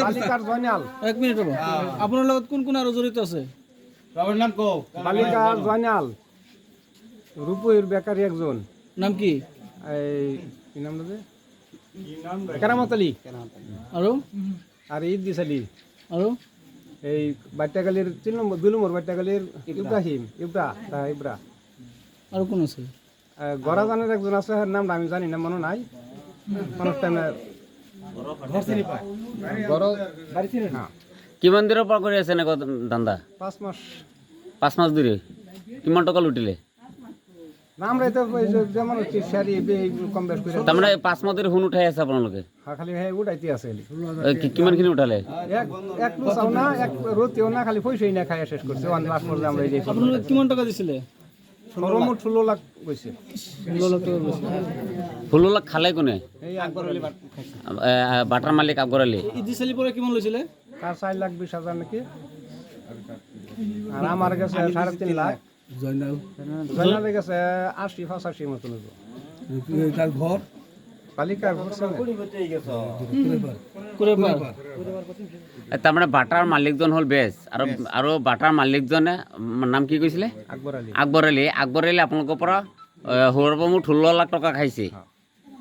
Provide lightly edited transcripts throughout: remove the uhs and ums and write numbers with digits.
বালিকার জয়নাল। 1 মিনিট হলো আপনার লগত কোন কোন আরো জড়িত আছে বালিকার জয়নাল, রূপইর বেকারি একজন, নাম কি এই কি নাম যে কেরামত আলী, আরো আর ইদ্রিস আলী, আরো এই বাট্টাগালির 2 নম্বর বাট্টাগালির ইব্রাহিম ইব্রা আরো কোন আছে গরাজানের একজন আছে, এর নাম আমি জানি না, মনে নাই। অনুষ্ঠানে কিমান দিনৰ পৰা কৰি আছে এনেকুৱা ধান্দা? 5 মাস। 5 মাস ধরে কিমান টকা লুটিলে? না আমরা তো যেমন হচ্ছে শাড়ি কম বেশ করে তার মানে 5 মাস ধরে হুন উঠাই আছে আপোনালোকে? খালি হ্যাঁ উঠাইতে আছে। কিমানখিনি উঠালে? এক লুচাও না, এক রতিও না, খালি পয়সাই না খাইয়া শেষ করছে। ওয়ান লাস্ট পর্যন্ত আমরা এই যে আপনারা কিমান টাকা দিছিলে? সর্বমোট 16 লাখ হইছে। 16 লাখ টাকা দিছিলে। 16 লাখ খালে কোনে? এই আকবর আলী বাটার মালিক আকবর আলী। ইদ্রিস আলী পরে কিমান লইছিলে? তার 4,20,000 নাকি, আর আমার কাছে 3.5 লাখ। জয়নালের কাছে 80-85 মতন হইব। তার ঘর বালিকার ঘর তার মানে বাটার মালিকজন হল বেশ, আৰু বাটার মালিকজনে নাম কি কৈছিলে? আকবর আলী। আকবর আলী। আকবর আলী আপোনালোকৰ পৰা সৰ্বমুঠ 16 লাখ টকা খাইছে।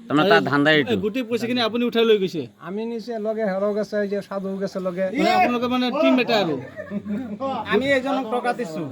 তাৰমানে তাৰ ধান্দা এইটো। গোটেই পইচাখিনি আপুনি উঠাই লৈ গৈছে? আমি নিচে লগে হেরো গেছে, যে সাধু গেছে লগে। মানে আপোনালোকে মানে টিম এটা আৰু আমি এজনক টকা দিছো।